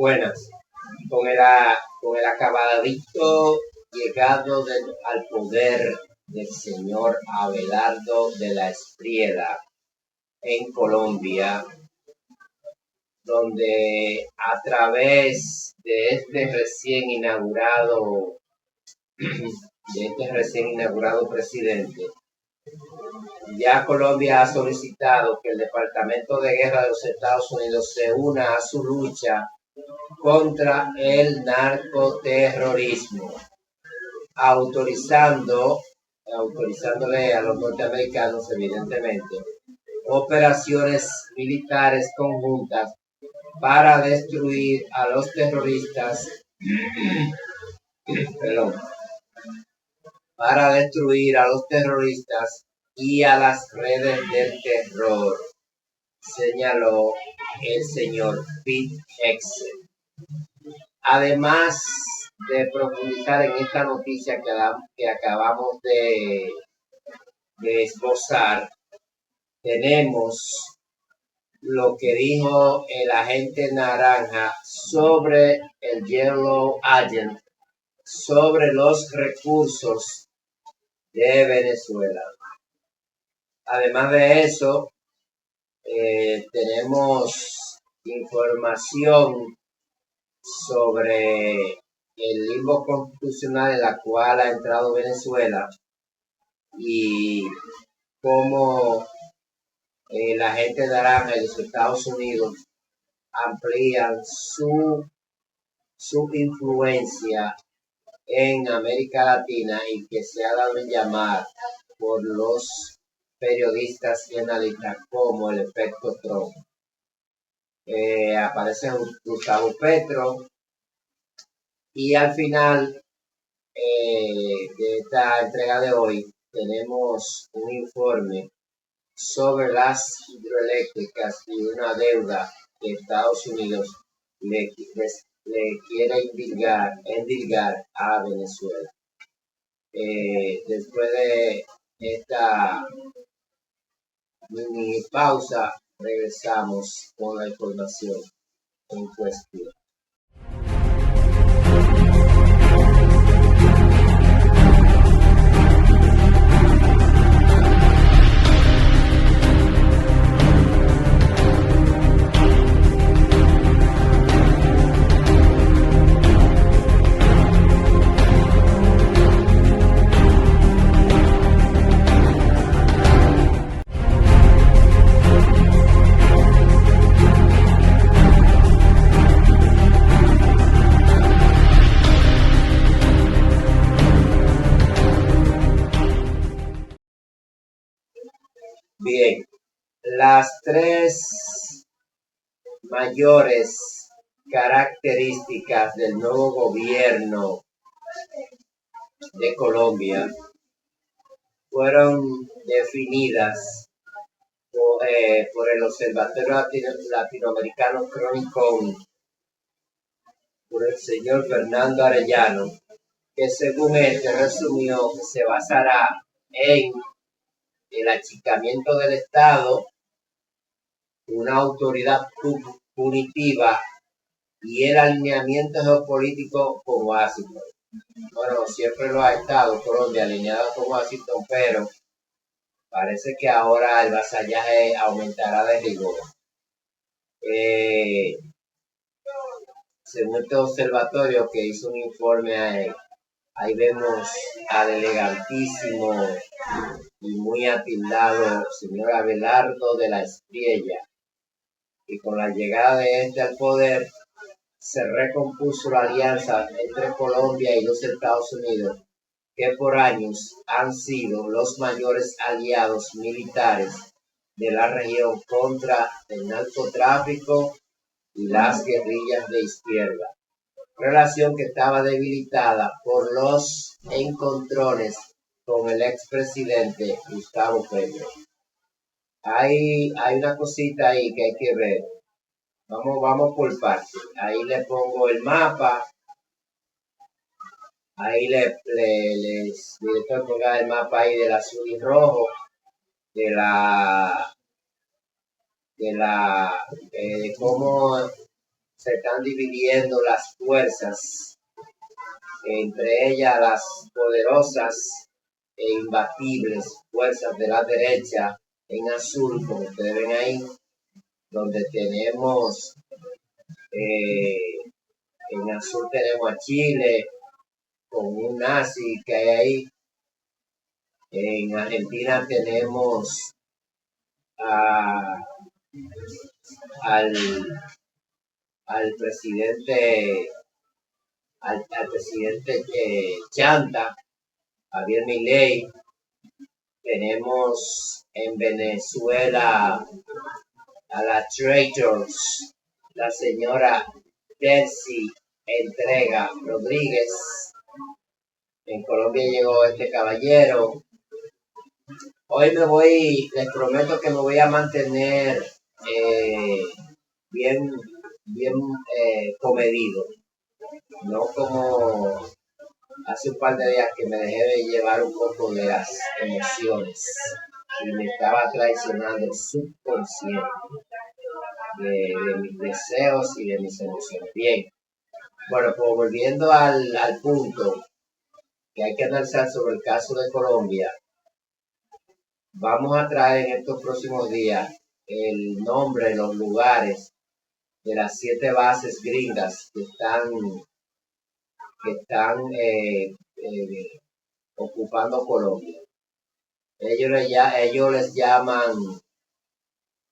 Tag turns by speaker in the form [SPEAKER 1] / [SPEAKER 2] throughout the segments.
[SPEAKER 1] Buenas. Con el acabadito llegado al poder del señor Abelardo de la Espriella en Colombia, donde a través de este recién inaugurado presidente, ya Colombia ha solicitado que el Departamento de Guerra de los Estados Unidos se una a su lucha contra el narcoterrorismo, autorizándole a los norteamericanos, evidentemente, operaciones militares conjuntas para destruir a los terroristas, y a las redes del terror, señaló el señor Pete Hegseth. Además de profundizar en esta noticia que acabamos de esbozar, tenemos lo que dijo el agente naranja sobre el Yellow Agent, sobre los recursos de Venezuela. Además de eso, tenemos información sobre el limbo constitucional en la cual ha entrado Venezuela y cómo la gente naranja de los Estados Unidos amplían su influencia en América Latina y que se ha dado en llamar por los periodistas y analistas como el efecto Trump. Aparece Gustavo Petro y al final de esta entrega de hoy tenemos un informe sobre las hidroeléctricas y una deuda que Estados Unidos le quiere endilgar a Venezuela. Después de esta mini pausa, regresamos con la información en cuestión. Bien, las tres mayores características del nuevo gobierno de Colombia fueron definidas por el Observatorio Latinoamericano Chronicon por el señor Fernando Arellano, que según él resumió que se basará en el achicamiento del Estado, una autoridad punitiva y el alineamiento geopolítico con Washington. Bueno, siempre lo ha estado Colombia alineado con Washington, pero parece que ahora el vasallaje aumentará de rigor. Según este observatorio que hizo un informe ahí vemos al elegantísimo y muy atildado señor Abelardo de la Espriella, y con la llegada de este al poder se recompuso la alianza entre Colombia y los Estados Unidos, que por años han sido los mayores aliados militares de la región contra el narcotráfico y las guerrillas de izquierda, relación que estaba debilitada por los encontrones con el expresidente Gustavo Petro. Hay una cosita ahí que hay que ver. Vamos por partes. Ahí le pongo el mapa. Ahí les pongo el mapa ahí del azul y rojo, de cómo se están dividiendo las fuerzas, entre ellas las poderosas e imbatibles fuerzas de la derecha en azul, como ustedes ven ahí, donde tenemos en azul tenemos a Chile con un nazi que hay ahí. En Argentina tenemos al presidente Chanta, Javier Milei. Tenemos en Venezuela a la Traitors, la señora Delcy Entrega Rodríguez. En Colombia llegó este caballero. Hoy les prometo que me voy a mantener bien comedido, no como hace un par de días que me dejé de llevar un poco de las emociones y me estaba traicionando el subconsciente de mis deseos y de mis emociones. Bien, bueno, pues volviendo al punto que hay que analizar sobre el caso de Colombia, vamos a traer en estos próximos días el nombre, los lugares de las 7 bases gringas que están ocupando Colombia. Ellos les llaman,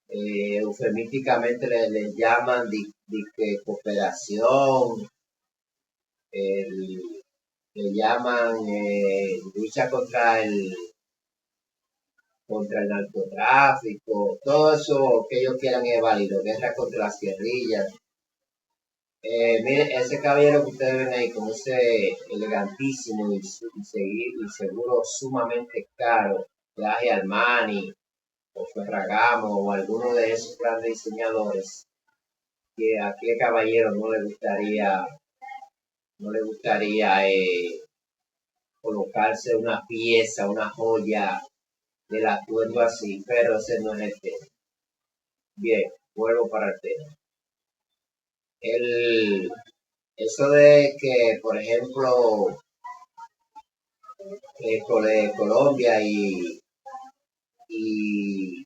[SPEAKER 1] eufemísticamente les llaman cooperación, le llaman lucha contra el narcotráfico, todo eso que ellos quieran es válido, guerra contra las guerrillas. Miren, ese caballero que ustedes ven ahí con ese elegantísimo y seguro sumamente caro traje Armani o Ferragamo o alguno de esos grandes diseñadores, que a qué caballero no le gustaría colocarse una pieza, una joya del atuendo así, pero ese no es el tema. Bien, vuelvo para el tema. Eso de que, por ejemplo, Colombia y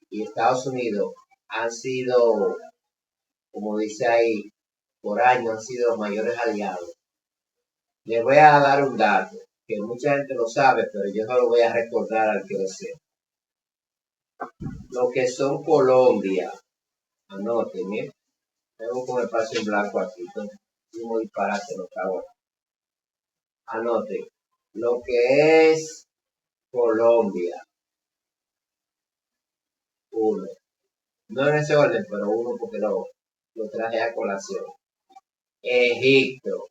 [SPEAKER 1] Estados Unidos han sido, como dice ahí, por años han sido los mayores aliados. Les voy a dar un dato que mucha gente lo sabe, pero yo no lo voy a recordar al que lo sepa. Lo que son Colombia, anoten, ¿eh? Tengo como espacio en blanco aquí, entonces un disparate lo acabo. Anoten, lo que es Colombia, 1. No en ese orden, pero 1 porque lo traje a colación. Egipto,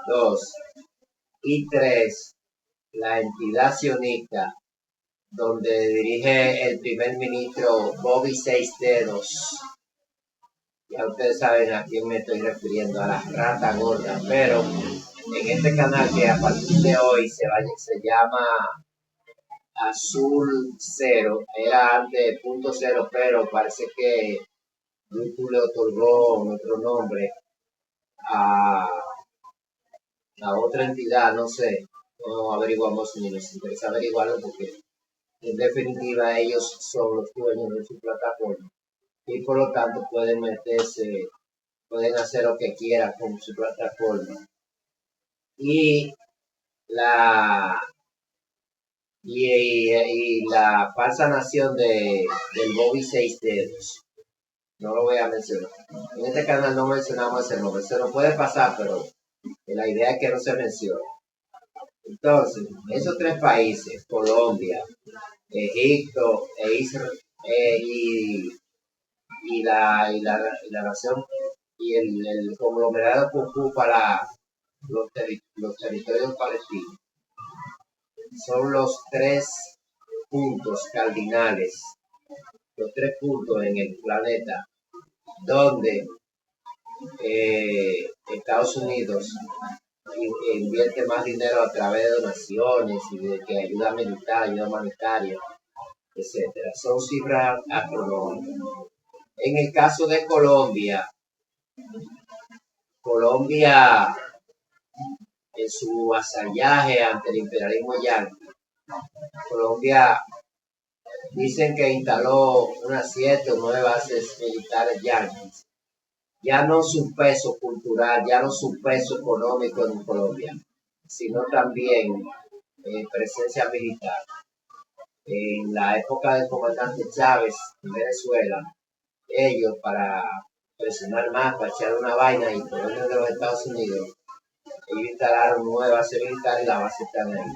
[SPEAKER 1] 2. Y 3, la entidad sionista, donde dirige el primer ministro Bobby Seis Dedos. Ya ustedes saben a quién me estoy refiriendo, a la rata gorda, pero en este canal que a partir de hoy se llama Azul Cero, era antes punto cero, pero parece que YouTube le otorgó otro nombre a otra entidad, no sé, no averiguamos ni nos interesa averiguarlo porque en definitiva ellos son los dueños de su plataforma y por lo tanto pueden hacer lo que quieran con su plataforma. Y la falsa nación del Bobby Seis Dedos, no lo voy a mencionar. En este canal no mencionamos ese nombre, se lo puede pasar, pero la idea es que no se mencione. Entonces, esos 3 países, Colombia, Egipto e Israel, y la nación y el conglomerado que ocupa los territorios palestinos, son los 3 puntos cardinales, los 3 puntos en el planeta donde Estados Unidos invierte más dinero a través de donaciones y de que ayuda militar, ayuda humanitaria, etcétera. Son cifras astronómicas. En el caso de Colombia, Colombia en su vasallaje ante el imperialismo yanqui, Colombia dicen que instaló unas 7 o 9 bases militares yanquis. Ya no su peso cultural, ya no su peso económico en Colombia, sino también presencia militar. En la época del comandante Chávez en Venezuela, ellos para presionar más, para echar una vaina y por orden de los Estados Unidos, ellos instalaron 9 bases militares y las bases están ahí.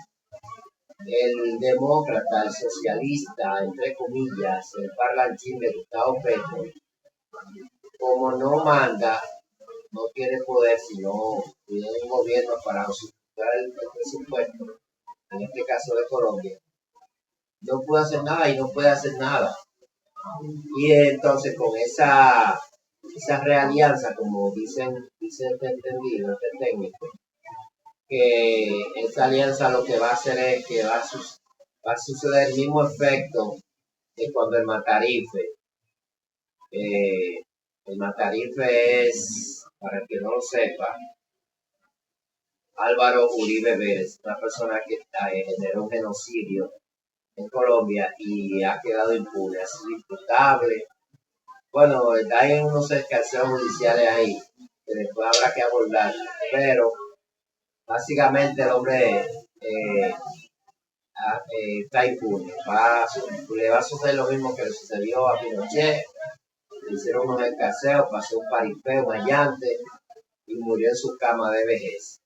[SPEAKER 1] El demócrata, el socialista, entre comillas, el parlanchín de Gustavo Petro, como no manda, no tiene poder, sino tiene un gobierno para sustentar el presupuesto, en este caso de Colombia, no puede hacer nada y no puede hacer nada. Y entonces con esa realianza, como dicen este entendido, este técnico, que esa alianza lo que va a hacer es que va a suceder el mismo efecto que cuando el Matarife. El Matarife es, para el que no lo sepa, Álvaro Uribe Vélez, una persona que generó un genocidio en Colombia y ha quedado impune, ha sido imputable. Bueno, hay unos escarceos judiciales ahí que después habrá que abordar, pero básicamente el hombre está impune. Le va a suceder lo mismo que le sucedió a Pinochet. Le hicieron unos escarceos, pasó un paripé, un allante y murió en su cama de vejez.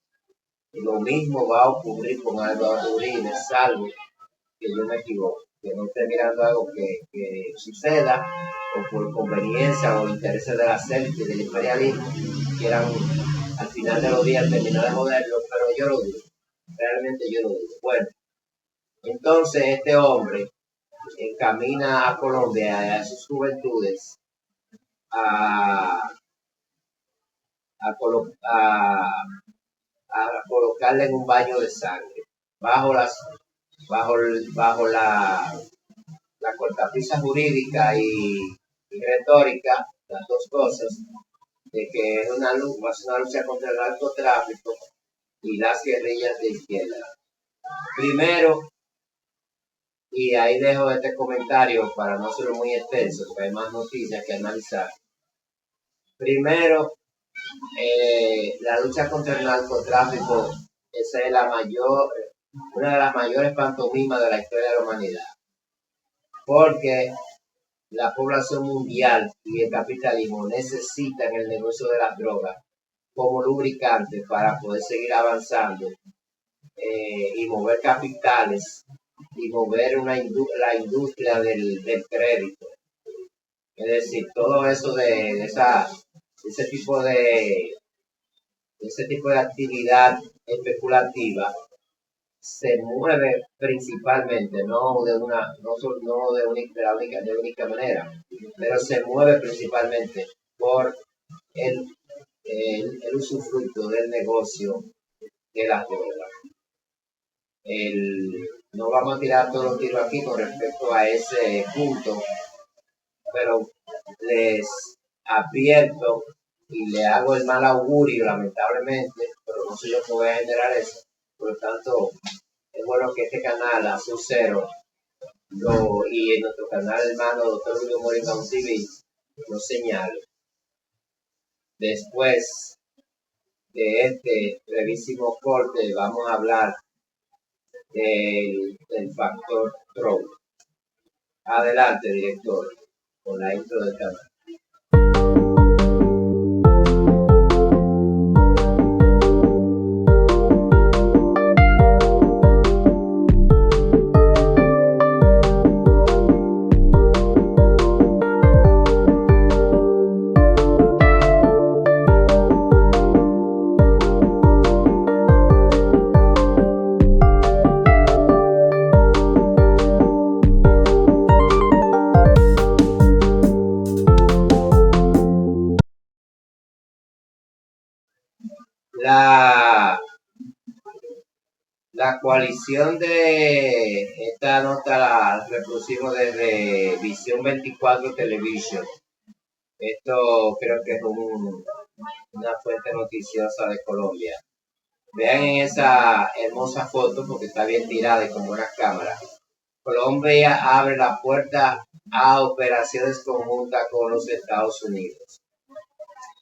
[SPEAKER 1] Y lo mismo va a ocurrir con Álvaro Uribe, salvo que yo me equivoque, que no esté mirando algo que suceda o por conveniencia o intereses de la élite y del imperialismo quieran al final de los días terminar de joderlo, pero yo lo digo, realmente yo lo digo. Bueno, entonces este hombre encamina a Colombia, a sus juventudes, a colocarle en un baño de sangre, bajo la cortapisa jurídica y retórica, las dos cosas, de que es una lucha contra el narcotráfico y las guerrillas de izquierda. Primero, y ahí dejo este comentario para no ser muy extenso, porque hay más noticias que analizar. Primero, la lucha contra el narcotráfico, esa es una de las mayores pantomimas de la historia de la humanidad, porque la población mundial y el capitalismo necesitan el negocio de las drogas como lubricante para poder seguir avanzando y mover capitales y mover la industria del crédito. Es decir, todo eso de ese tipo de actividad especulativa se mueve principalmente, no de la única manera, pero se mueve principalmente por el usufructo del negocio de las drogas. No vamos a tirar todos los tiros aquí con respecto a ese punto, pero les advierto y le hago el mal augurio, lamentablemente, pero no soy yo que voy a generar eso. Por lo tanto, es bueno que este canal, Azul Cero, y en nuestro canal hermano, Dr. Julio Moringa TV, lo señale. Después de este brevísimo corte, vamos a hablar del factor Trump. Adelante, director, con la intro del canal. La coalición de esta nota la reproducimos desde Visión 24 Television, Esto creo que es una fuente noticiosa de Colombia. Vean en esa hermosa foto porque está bien tirada y con buenas cámaras. Colombia abre la puerta a operaciones conjuntas con los Estados Unidos.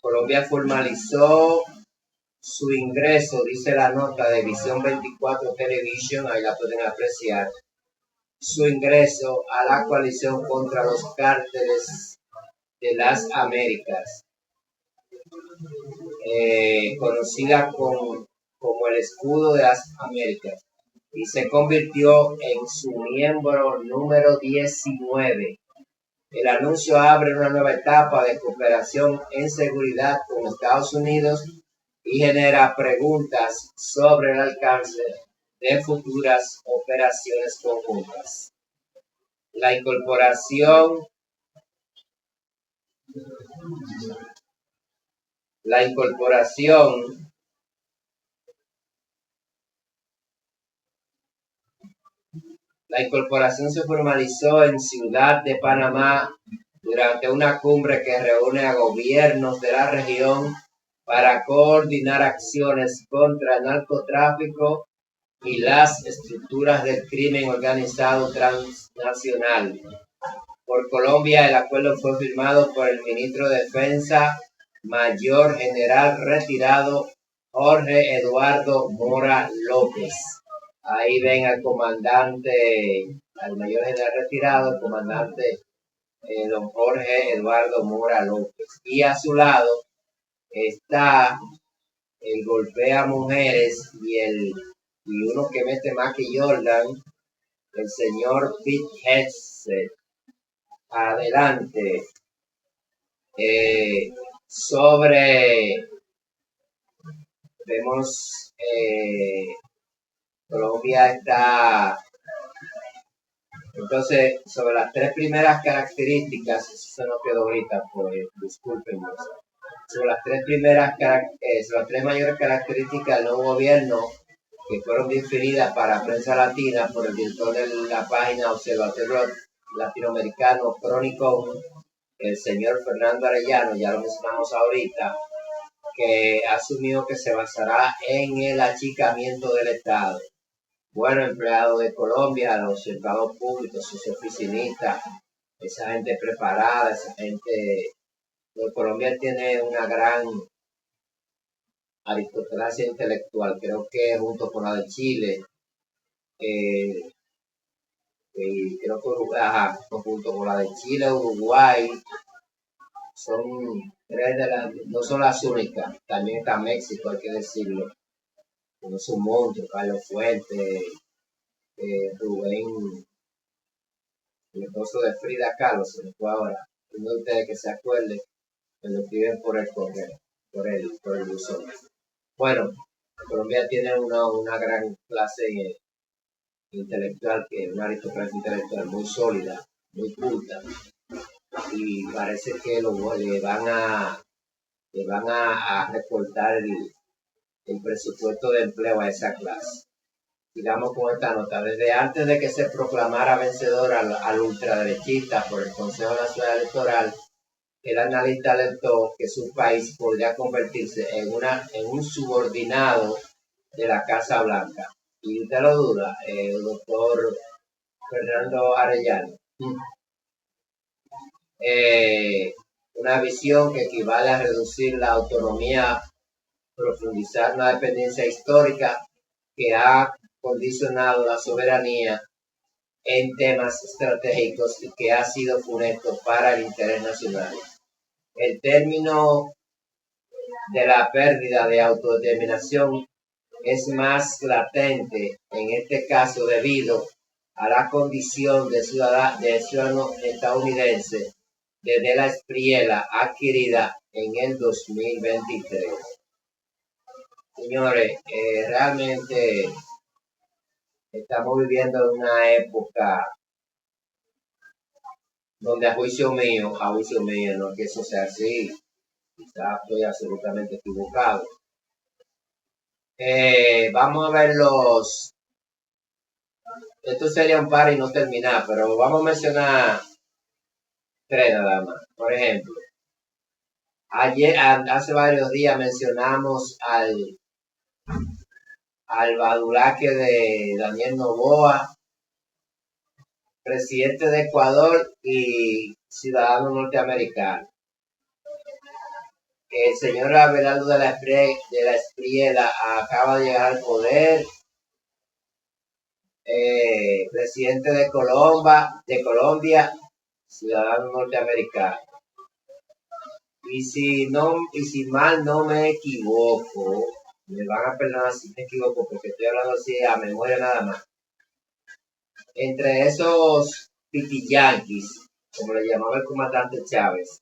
[SPEAKER 1] Colombia formalizó su ingreso, dice la nota de Visión 24 Television, ahí la pueden apreciar, su ingreso a la coalición contra los cárteles de las Américas, conocida como el Escudo de las Américas, y se convirtió en su miembro número 19. El anuncio abre una nueva etapa de cooperación en seguridad con Estados Unidos y genera preguntas sobre el alcance de futuras operaciones conjuntas. La incorporación se formalizó en Ciudad de Panamá durante una cumbre que reúne a gobiernos de la región para coordinar acciones contra el narcotráfico y las estructuras del crimen organizado transnacional. Por Colombia, el acuerdo fue firmado por el ministro de Defensa, Mayor General retirado Jorge Eduardo Mora López. Ahí ven al comandante, al mayor general retirado, el comandante don Jorge Eduardo Mora López. Y a su lado está el golpea mujeres y uno que mete más que Jordan, el señor Pete Hegseth. Adelante. Vemos, Colombia está, entonces, sobre las tres primeras características, eso se nos quedó ahorita, pues discúlpenme. Sobre las tres mayores características del nuevo gobierno que fueron definidas para Prensa Latina por el director de la página Observatorio Latinoamericano Crónico, el señor Fernando Arellano, ya lo mencionamos ahorita, que asumió que se basará en el achicamiento del Estado. Bueno, empleados de Colombia, los empleados públicos, sus oficinistas, esa gente preparada, esa gente. Colombia tiene una gran aristocracia intelectual, creo que junto con la de Chile, y creo que junto con la de Chile, Uruguay, son tres no son las únicas, también está México, hay que decirlo, como es un monstruo, Carlos Fuentes, Rubén, el esposo de Frida Kahlo, se me fue ahora, uno de ustedes que se acuerde, me lo escriben por el correo, por el buzón. Bueno, Colombia tiene una gran clase intelectual, una aristocracia intelectual muy sólida, muy culta, y parece que le van a recortar el presupuesto de empleo a esa clase. Digamos con esta nota, desde antes de que se proclamara vencedor al ultraderechista por el Consejo Nacional Electoral, el analista alertó que su país podría convertirse en un subordinado de la Casa Blanca. Y usted lo duda, el doctor Fernando Arellano. Una visión que equivale a reducir la autonomía, profundizar una dependencia histórica que ha condicionado la soberanía en temas estratégicos y que ha sido funesto para el interés nacional. El término de la pérdida de autodeterminación es más latente en este caso debido a la condición de ciudadano estadounidense desde la Espriella adquirida en el 2023. Señores, realmente estamos viviendo una época donde a juicio mío, no es que eso sea así, quizás estoy absolutamente equivocado. Vamos a ver esto sería un par y no terminar, pero vamos a mencionar tres nada más. Por ejemplo, Hace varios días mencionamos al badulaque de Daniel Noboa, presidente de Ecuador y ciudadano norteamericano. El señor Abelardo de la Espriella acaba de llegar al poder, presidente de Colombia, ciudadano norteamericano. Y si mal no me equivoco, me van a perdonar si me equivoco, porque estoy hablando así a memoria nada más. Entre esos pitiyanquis, como le llamaba el comandante Chávez,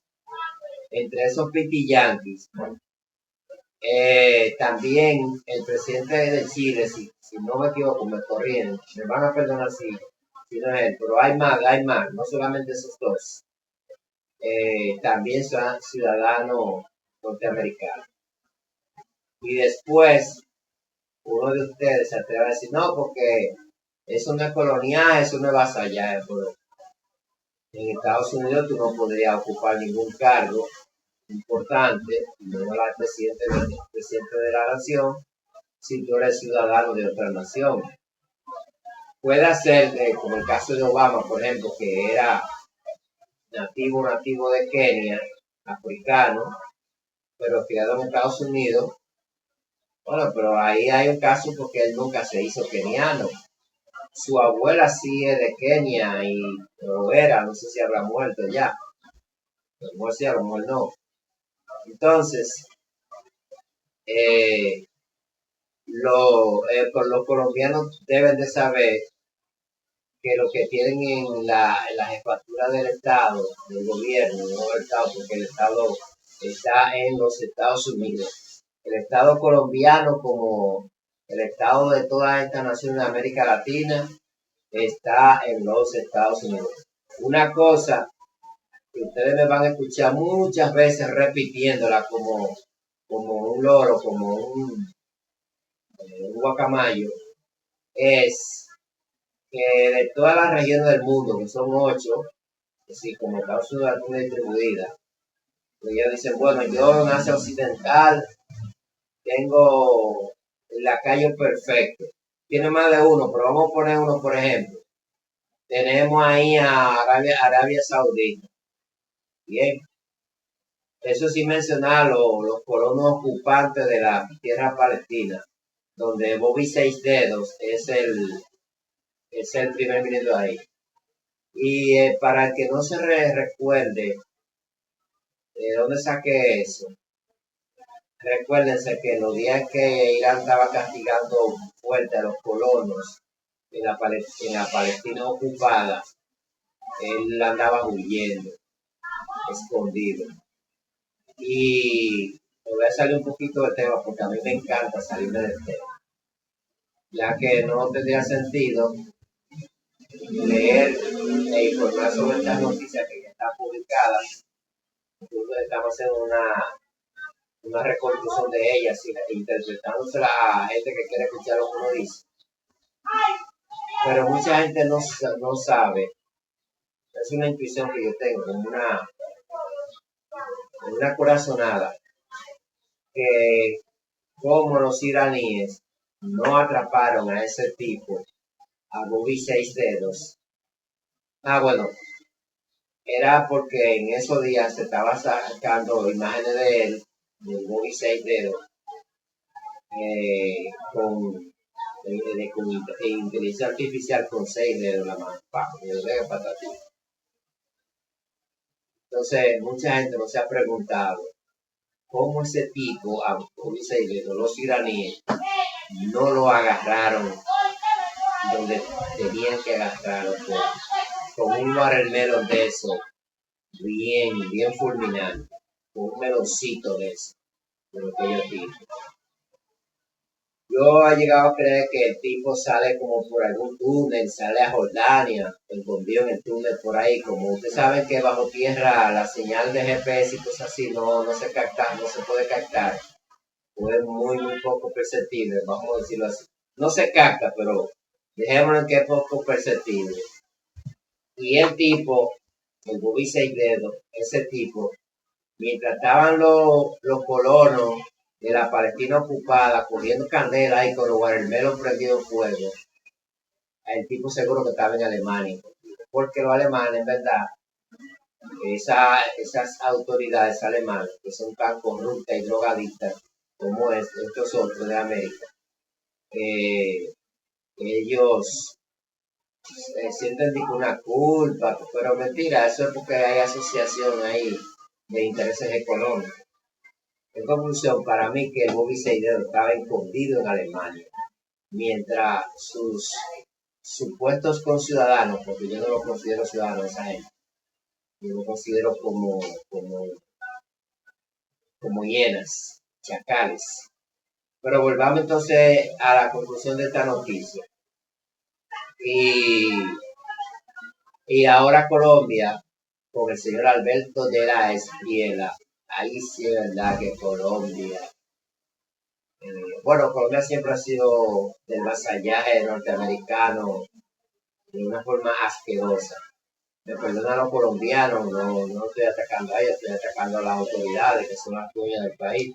[SPEAKER 1] entre esos pitiyanquis, también el presidente de Chile, si no me equivoco, me corrigen, me van a perdonar si no es él, pero hay más, no solamente esos dos. También son ciudadanos norteamericanos. Y después, uno de ustedes se atreve a decir, no, porque eso no es colonial, eso no es vasallaje, pero en Estados Unidos tú no podrías ocupar ningún cargo importante, no el presidente de la nación, si tú eres ciudadano de otra nación. Puede ser, como el caso de Obama, por ejemplo, que era nativo de Kenia, africano, pero criado en Estados Unidos. Bueno, pero ahí hay un caso porque él nunca se hizo keniano. Su abuela sí es de Kenia y era, no sé si habrá muerto ya. A lo mejor sí, a lo mejor no. Entonces, los colombianos deben de saber que lo que tienen en la jefatura del Estado, del gobierno, no del Estado, porque el Estado está en los Estados Unidos. El Estado colombiano, como el Estado de todas estas naciones de América Latina, está en los Estados Unidos. Una cosa que ustedes me van a escuchar muchas veces repitiéndola como un loro, como un guacamayo, es que de todas las regiones del mundo, que son 8, así como Estados Unidos alguna distribuida, ellos dicen, bueno, yo en Asia Occidental tengo el lacayo perfecto. Tiene más de uno, pero vamos a poner uno, por ejemplo. Tenemos ahí a Arabia Saudita. Bien. Eso sin mencionar los colonos ocupantes de la tierra palestina, donde Bobby Seis Dedos es el primer ministro ahí. Y para el que no se recuerde de dónde saqué eso, recuérdense que los días que Irán estaba castigando fuerte a los colonos en la Palestina ocupada, él andaba huyendo, escondido. Y me voy a salir un poquito del tema porque a mí me encanta salirme del tema, ya que no tendría sentido leer e informar sobre estas noticias que ya están publicadas. Incluso estamos haciendo una reconstrucción de ellas, interpretándosela a gente que quiere escuchar lo que uno dice. Pero mucha gente no sabe. Es una intuición que yo tengo, como una corazonada, que como los iraníes no atraparon a ese tipo, a Bobby Seis Dedos. Bueno, era porque en esos días se estaba sacando imágenes de él, de Bobby Seis Dedos, con inteligencia artificial con 6 dedos la mano, Entonces, mucha gente no se ha preguntado cómo ese tipo, a Bobby Seis Dedos, los iraníes, no lo agarraron donde tenían que agarrarlo, con un watermelon de eso, bien fulminante, con un meloncito de eso, de lo que yo digo. Yo he llegado a creer que el tipo sale como por algún túnel, sale a Jordania, escondido en el túnel por ahí. Como ustedes saben que bajo tierra la señal de GPS y cosas así no se capta, no se puede captar. O es muy poco perceptible, vamos a decirlo así. No se capta, pero dejémoslo en que es poco perceptible. Y el tipo, el Bobby Seis Dedos, ese tipo, mientras estaban los colonos de la Palestina ocupada cogiendo candela ahí con los guarelmelos prendidos fuego, el tipo seguro que estaba en Alemania, porque los alemanes, en verdad, esas autoridades alemanas que son tan corruptas y drogadictas como estos otros de América, ellos sienten una culpa, pero mentira, eso es porque hay asociación ahí de intereses económicos. En conclusión, para mí que el Bobby Seidel estaba escondido en Alemania, mientras sus supuestos conciudadanos, porque yo no los considero ciudadanos de esa gente, yo los considero como hienas, chacales. Pero volvamos entonces a la conclusión de esta noticia. Y ahora Colombia, con el señor Alberto de la Espriella, ahí sí es verdad que Colombia, Colombia siempre ha sido del vasallaje norteamericano de una forma asquerosa. Me perdonan los colombianos, no estoy atacando a ellos, estoy atacando a las autoridades que son las dueñas del país.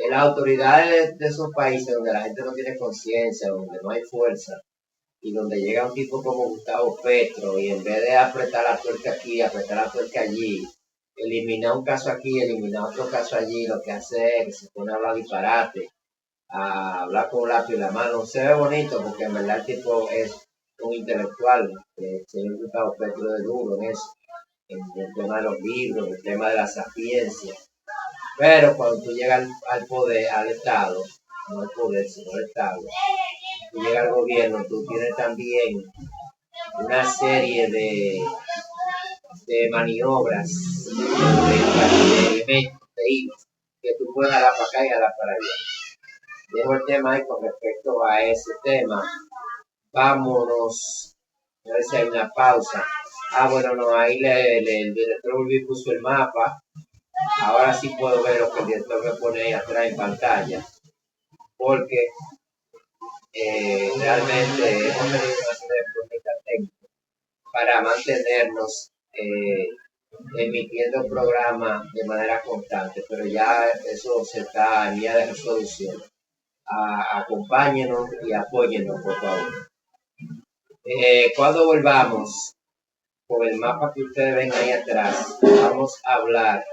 [SPEAKER 1] Las autoridades de esos países donde la gente no tiene conciencia, donde no hay fuerza, y donde llega un tipo como Gustavo Petro, y en vez de apretar la tuerca aquí, apretar la tuerca allí, eliminar un caso aquí, eliminar otro caso allí, lo que hace es que se pone a hablar disparate, a hablar con un lápiz en la mano. Se ve bonito porque en verdad el tipo es un intelectual, el señor Gustavo Petro de duro en eso, en el tema de los libros, en el tema de la sapiencia. Pero cuando tú llegas al poder, al Estado, no al poder, sino al Estado, tú llegas al gobierno, tú tienes también una serie de maniobras, de elementos, de hilos, que tú puedes jalar para acá y jalar para allá. Dejo el tema ahí con respecto a ese tema. Vámonos, a ver si hay una pausa. No, ahí el director puso el mapa. Ahora sí puedo ver lo que el director me pone ahí atrás en pantalla, porque realmente hemos tenido una serie de problemas técnicos para mantenernos emitiendo programas de manera constante, pero ya eso se está en vía de resolución. Acompáñenos y apóyennos, por favor. Cuando volvamos, con el mapa que ustedes ven ahí atrás, vamos a hablar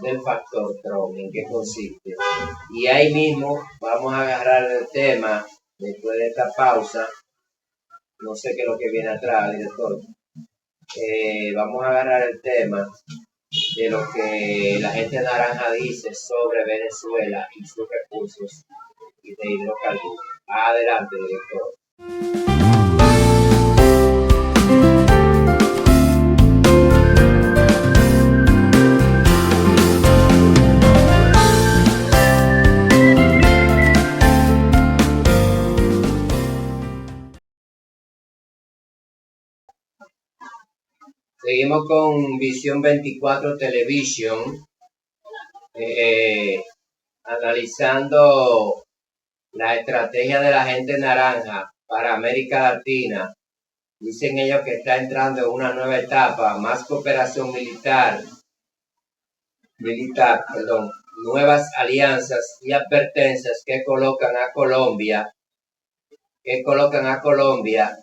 [SPEAKER 1] del factor Trump, en qué consiste. Y ahí mismo vamos a agarrar el tema, después de esta pausa, no sé qué es lo que viene atrás, director. Vamos a agarrar el tema de lo que la gente naranja dice sobre Venezuela y sus recursos y de hidrocarburos. Adelante, director. Seguimos con Visión 24 Television, analizando la estrategia de la gente naranja para América Latina. Dicen ellos que está entrando en una nueva etapa, más cooperación militar, nuevas alianzas y advertencias que colocan a Colombia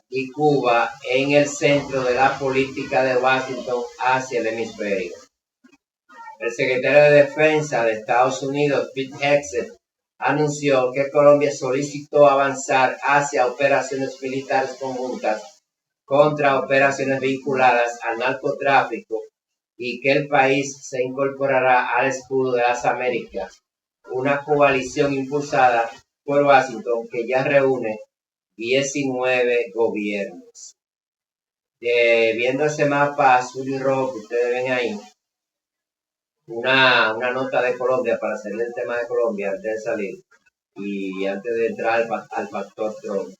[SPEAKER 1] y Cuba en el centro de la política de Washington hacia el hemisferio. El secretario de Defensa de Estados Unidos, Pete Hegseth, anunció que Colombia solicitó avanzar hacia operaciones militares conjuntas contra operaciones vinculadas al narcotráfico y que el país se incorporará al Escudo de las Américas, una coalición impulsada por Washington que ya reúne 19 gobiernos. Viendo ese mapa azul y rojo que ustedes ven ahí, una nota de Colombia para salir del tema de Colombia antes de salir y antes de entrar al factor Trump.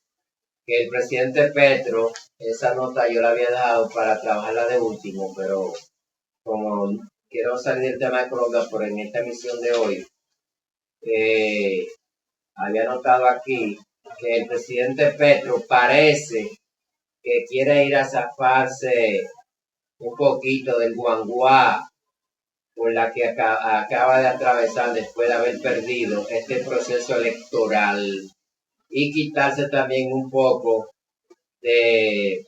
[SPEAKER 1] Que el presidente Petro, esa nota yo la había dejado para trabajarla de último, pero como quiero salir del tema de Colombia por en esta emisión de hoy, había notado aquí que el presidente Petro parece que quiere ir a zafarse un poquito del guanguá por la que acaba de atravesar después de haber perdido este proceso electoral y quitarse también un poco de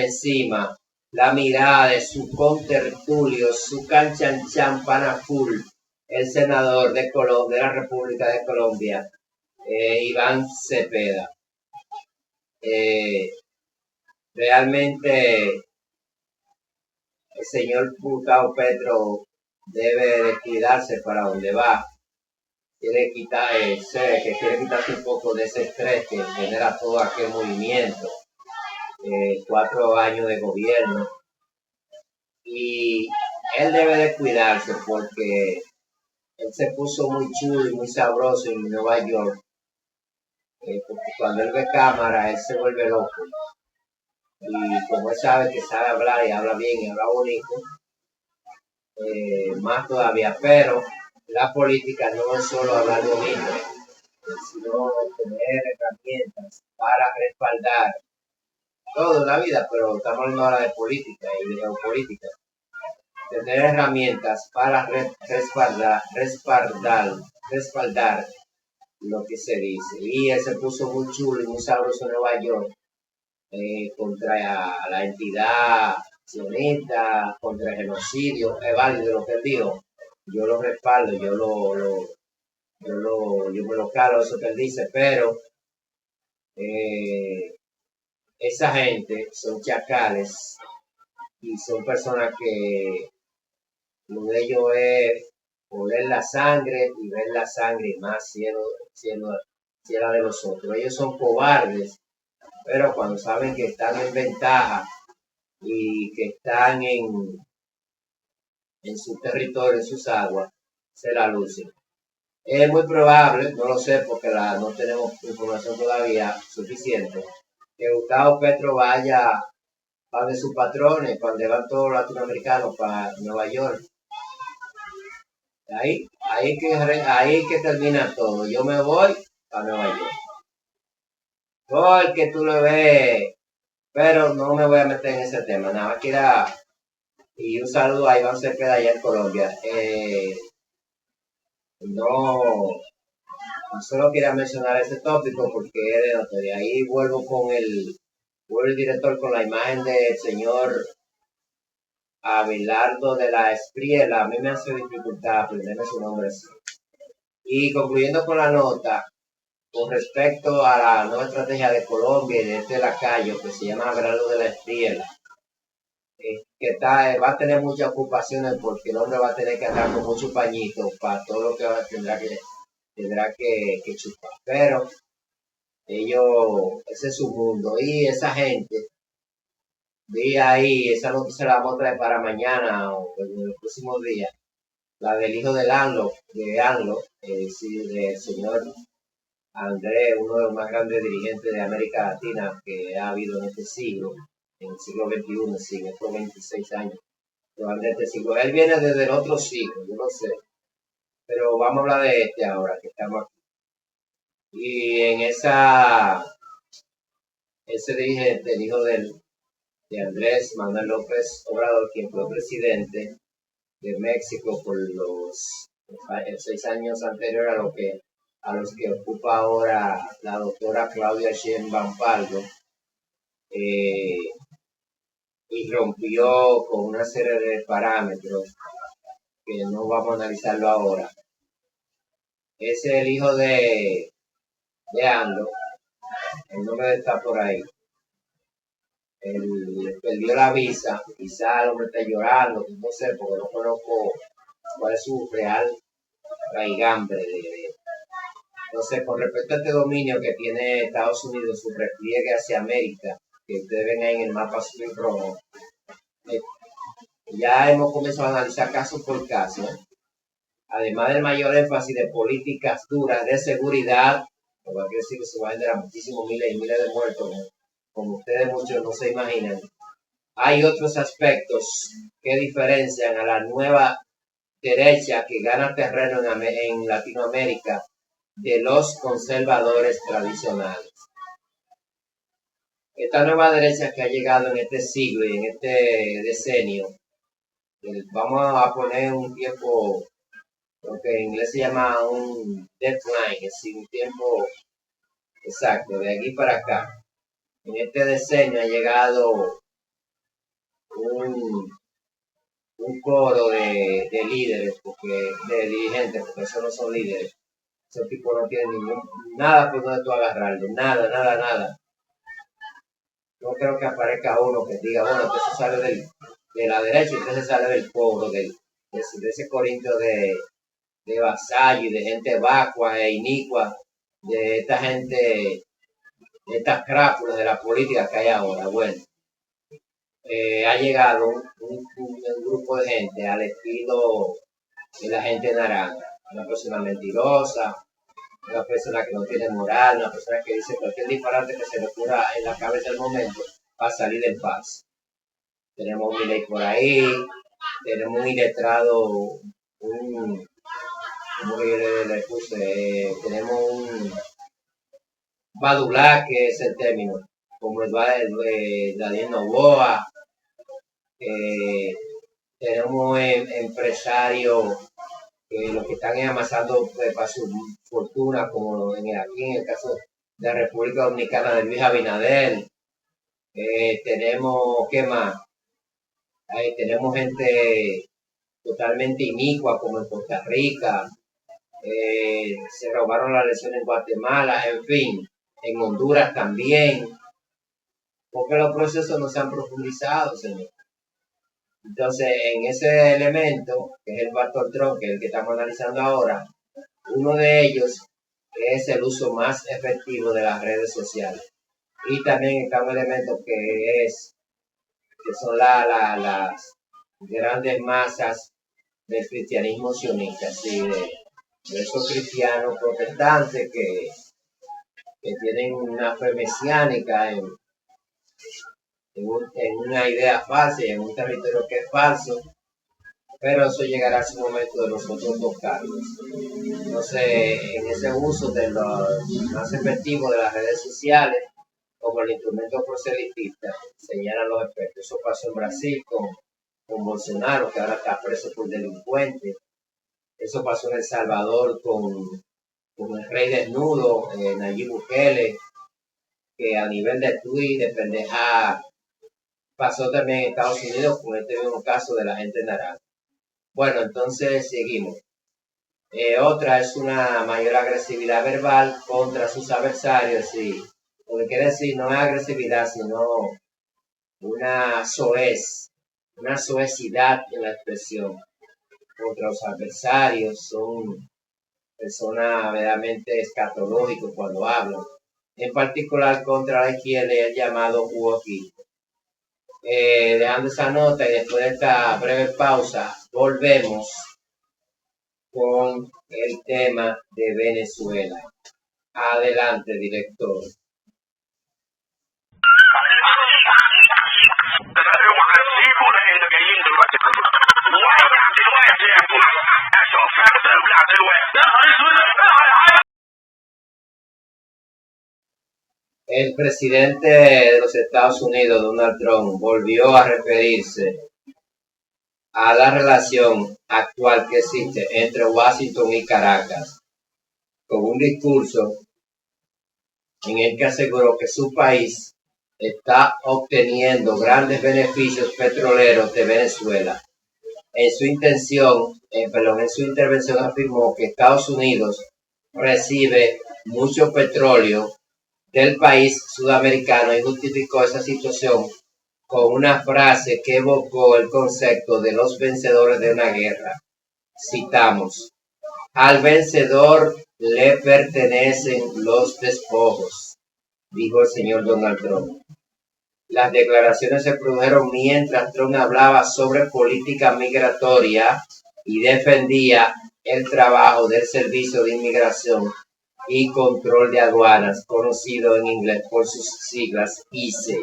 [SPEAKER 1] encima la mirada de su contertulio, su canchanchan pana full, el senador de la República de Colombia, Iván Cepeda. Realmente el señor Gustavo Petro debe de cuidarse para donde va. Quiere quitarse un poco de ese estrés que genera todo aquel movimiento. 4 años de gobierno. Y él debe de cuidarse porque él se puso muy chulo y muy sabroso en Nueva York. Porque cuando él ve cámara, él se vuelve loco. Y como él sabe que sabe hablar y habla bien y habla bonito, más todavía. Pero la política no es solo hablar bonito, sino tener herramientas para respaldar todo en la vida, pero estamos hablando ahora de política y de geopolítica. Tener herramientas para respaldar lo que se dice. Y él se puso muy chulo y muy sabroso en Nueva York contra la entidad sionista, contra el genocidio. Es válido lo que él dijo. Yo lo respaldo, yo me lo calo eso que él dice, pero esa gente son chacales y son personas que lo de ellos es oler la sangre y ver la sangre y más si era de los otros. Ellos son cobardes, pero cuando saben que están en ventaja y que están en su territorio, en sus aguas, se la lucen. Es muy probable, no lo sé porque no tenemos información todavía suficiente, que Gustavo Petro vaya para de sus patrones, para donde van todos los latinoamericanos, para Nueva York. Ahí que termina todo. Yo me voy para Nueva York. Porque tú lo ves, pero no me voy a meter en ese tema. Nada más quiera, y un saludo a Iván Cepeda allá en Colombia. No solo quería mencionar ese tópico porque de ahí vuelvo el director con la imagen del señor Abelardo de la Espriella. A mí me hace dificultad aprenderme su nombre así. Y concluyendo con la nota, con respecto a la nueva estrategia de Colombia y de este lacayo que se llama Abelardo de la Espriella, va a tener muchas ocupaciones porque el hombre va a tener que andar con muchos pañitos para todo lo que tendrá que chupar. Pero ese es su mundo. Y esa gente, vi ahí, esa noticia la vamos a traer para mañana o en los próximos días, la del hijo de Anlo, del señor Andrés, uno de los más grandes dirigentes de América Latina que ha habido en este siglo, en el siglo XXI, sí, en estos 26 años. De este siglo. Él viene desde el otro siglo, yo no sé. Pero vamos a hablar de este ahora, que estamos aquí. Y en ese dirigente, el hijo de Andrés Manuel López Obrador, quien fue presidente de México por los 6 años anteriores a los que ocupa ahora la doctora Claudia Sheinbaum Pardo, y rompió con una serie de parámetros que no vamos a analizarlo ahora. Ese es el hijo de Ando, el nombre está por ahí. Él perdió la visa, quizá el hombre está llorando, no sé, porque no conozco cuál es su real raigambre. No sé, con respecto a este dominio que tiene Estados Unidos, su repliegue hacia América, que ustedes ven ahí en el mapa azul y rojo, ya hemos comenzado a analizar caso por caso, además del mayor énfasis de políticas duras de seguridad, lo que quiere decir que se va a generar muchísimos miles y miles de muertos, como ustedes muchos no se imaginan. Hay otros aspectos que diferencian a la nueva derecha que gana terreno en Latinoamérica de los conservadores tradicionales. Esta nueva derecha que ha llegado en este siglo y en este decenio, vamos a poner un tiempo, lo que en inglés se llama un deadline, es decir, un tiempo exacto, de aquí para acá. En este decenio ha llegado un, un coro de líderes, de dirigentes, porque esos no son líderes. Esos tipos no tienen nada por donde tú agarrarlo, nada, nada, nada. No creo que aparezca uno que diga, bueno, que eso sale de la derecha y entonces sale del pueblo, de ese corintio de vasallo y de gente vacua e inicua, de esta gente, de estas crápulas de la política que hay ahora. Bueno, ha llegado un grupo de gente al estilo de la gente naranja, una persona mentirosa, una persona que no tiene moral, una persona que dice cualquier disparate que se le ocurra en la cabeza del momento para salir del paz. Tenemos un Milei por ahí, tenemos un iletrado, ¿cómo que yo le puse? Tenemos un badulá, que es el término, como Daniel Noboa, tenemos empresarios los que están amasando para su fortuna, como aquí en el caso de la República Dominicana de Luis Abinader. Tenemos, ¿qué más? Tenemos gente totalmente inicua, como en Costa Rica. Se robaron la elección en Guatemala, en fin, en Honduras también, porque los procesos no se han profundizado, señor. Entonces, en ese elemento, que es el factor Trump, que es el que estamos analizando ahora, uno de ellos es el uso más efectivo de las redes sociales. Y también está un elemento que son las grandes masas del cristianismo sionista, ¿sí? de esos cristianos protestantes que tienen una fe mesiánica en una idea falsa y en un territorio que es falso, pero eso llegará a su momento de nosotros tocarlos. Entonces, en ese uso de los más efectivos de las redes sociales, como el instrumento proselitista, señalan los efectos. Eso pasó en Brasil con Bolsonaro, que ahora está preso por delincuente. Eso pasó en El Salvador con el rey desnudo, Nayib Bukele, que a nivel de tweet, de pendeja, pasó también en Estados Unidos con este mismo caso de la gente naranja. Bueno, entonces seguimos. Otra es una mayor agresividad verbal contra sus adversarios, y lo que quiere decir no es agresividad, sino una soecidad en la expresión contra los adversarios. Son personas verdaderamente escatológicas cuando hablan, en particular contra la izquierda y el llamado uoquismo. Dejando esa nota y después de esta breve pausa, volvemos con el tema de Venezuela. Adelante, director. El presidente de los Estados Unidos, Donald Trump, volvió a referirse a la relación actual que existe entre Washington y Caracas, con un discurso en el que aseguró que su país está obteniendo grandes beneficios petroleros de Venezuela. En su intervención afirmó que Estados Unidos recibe mucho petróleo del país sudamericano y justificó esa situación con una frase que evocó el concepto de los vencedores de una guerra. Citamos: al vencedor le pertenecen los despojos, dijo el señor Donald Trump. Las declaraciones se produjeron mientras Trump hablaba sobre política migratoria y defendía el trabajo del Servicio de Inmigración y Control de Aduanas, conocido en inglés por sus siglas ICE,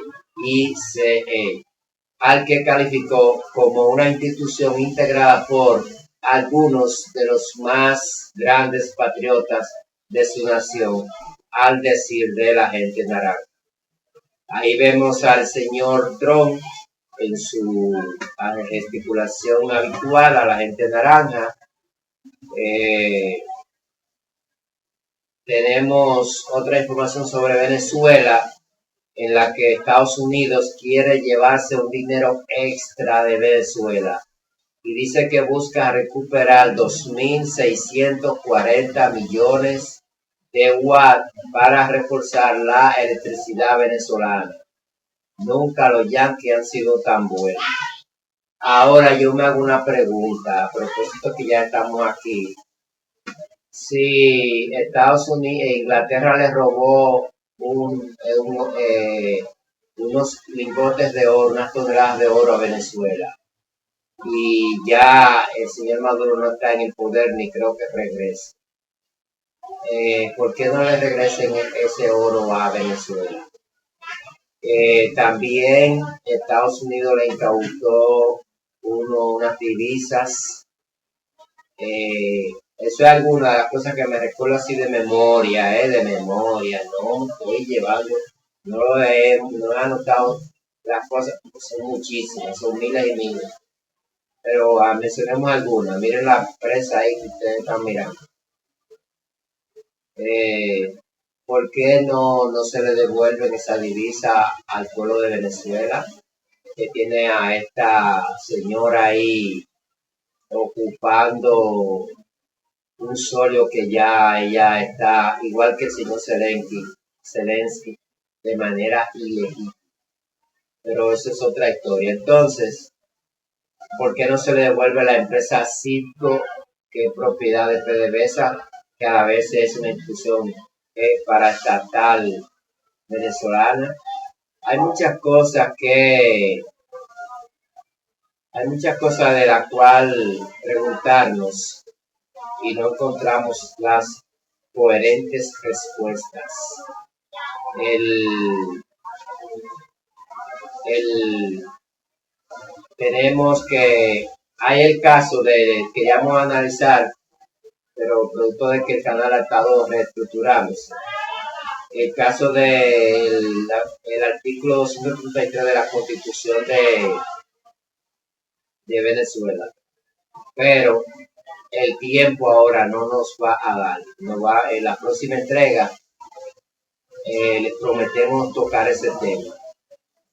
[SPEAKER 1] al que calificó como una institución integrada por algunos de los más grandes patriotas de su nación, al decir de la gente naranja. Ahí vemos al señor Trump en su gesticulación habitual a la gente naranja. Tenemos otra información sobre Venezuela, en la que Estados Unidos quiere llevarse un dinero extra de Venezuela y dice que busca recuperar 2.640 millones de watts para reforzar la electricidad venezolana. Nunca los yanquis han sido tan buenos. Ahora yo me hago una pregunta, a propósito que ya estamos aquí. Si Estados Unidos e Inglaterra le robó unos lingotes de oro, unas toneladas de oro a Venezuela, y ya el señor Maduro no está en el poder ni creo que regrese, ¿por qué no le regresen ese oro a Venezuela? También Estados Unidos le incautó unas divisas. Eso es alguna de las cosas que me recuerdo así de memoria, no estoy llevando, no he anotado las cosas, son muchísimas, son miles y miles. Pero mencionemos algunas, miren la presa ahí que ustedes están mirando. ¿Por qué no se le devuelven esa divisa al pueblo de Venezuela, que tiene a esta señora ahí ocupando un solio que ya ella está, igual que el señor Zelensky, de manera ilegítima? Pero eso es otra historia. Entonces, ¿por qué no se le devuelve a la empresa Citgo, que es propiedad de PDVSA, que a la vez es una institución paraestatal venezolana? Hay muchas cosas de las cuales preguntarnos y no encontramos las coherentes respuestas. Tenemos que, hay el caso que ya vamos a analizar, pero producto de que el canal ha estado reestructurándose. El caso del artículo 233 de la Constitución de Venezuela. Pero el tiempo ahora no nos va a dar. En la próxima entrega les prometemos tocar ese tema.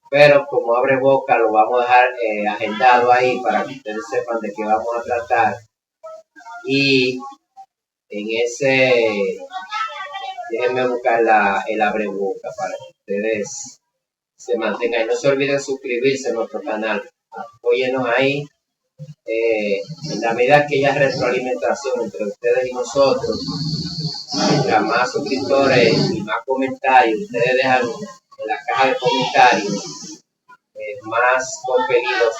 [SPEAKER 1] Pero como abre boca, lo vamos a dejar agendado ahí para que ustedes sepan de qué vamos a tratar. Y en déjenme buscar el abre boca para que ustedes se mantengan. Y no se olviden suscribirse a nuestro canal. Apóyenos ahí. En la medida que haya retroalimentación entre ustedes y nosotros, mientras más suscriptores y más comentarios ustedes dejan en la caja de comentarios, más compelidos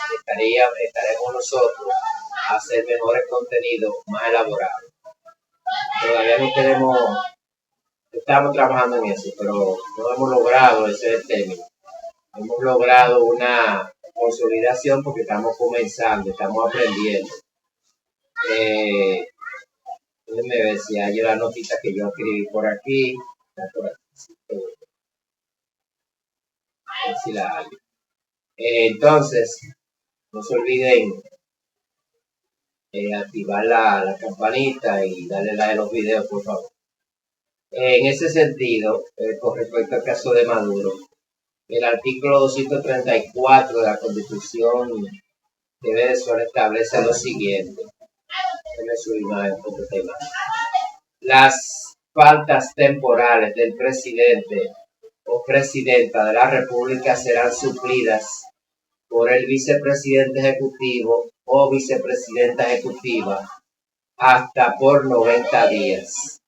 [SPEAKER 1] estaremos nosotros a hacer mejores contenidos más elaborados. Todavía estamos trabajando en eso, pero no hemos logrado, ese es el término. Hemos logrado una consolidación porque estamos comenzando, estamos aprendiendo. Déjenme ver si hay la notita que yo escribí por aquí. A ver si la hay. Entonces, no se olviden activar la campanita y darle like a los videos, por favor. En ese sentido, con respecto al caso de Maduro, el artículo 234 de la Constitución de Venezuela establece lo siguiente. Déjenme subir más otro tema. Las faltas temporales del presidente o presidenta de la República serán suplidas por el vicepresidente ejecutivo o vicepresidenta ejecutiva hasta por 90 días,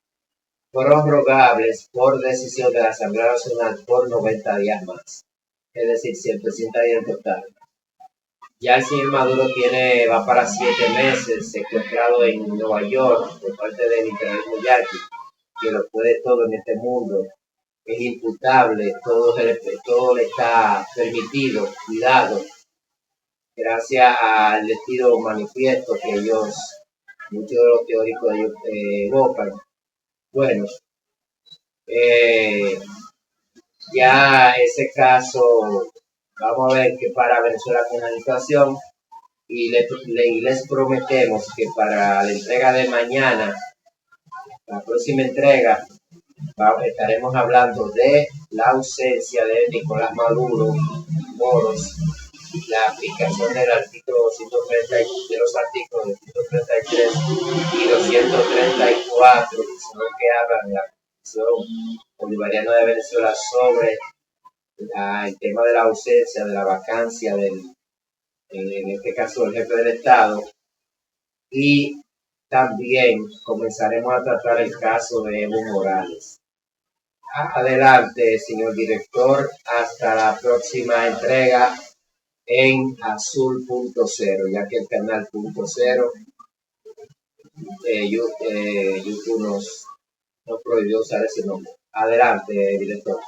[SPEAKER 1] prorrogables por decisión de la Asamblea Nacional por 90 días más, es decir, 180 días en total. Ya el señor Maduro va para 7 meses secuestrado en Nueva York por parte del imperialismo yanqui, que lo puede todo en este mundo. Es imputable, todo le está permitido, cuidado, gracias al estilo manifiesto que muchos de los teóricos evocan. Bueno, Ya ese caso, vamos a ver que para Venezuela con la situación y les prometemos que para la entrega de mañana, la próxima entrega, estaremos hablando de la ausencia de Nicolás Maduro Moros, la aplicación del artículo 230 de los artículos 233 y 234, que son los que hablan de la Constitución Bolivariana de Venezuela sobre el tema de la ausencia, de la vacancia en este caso el jefe del Estado, y también comenzaremos a tratar el caso de Evo Morales. Adelante, señor director, hasta la próxima entrega en Azul.0, ya que el canal .0 YouTube nos prohibió usar ese nombre. Adelante, director.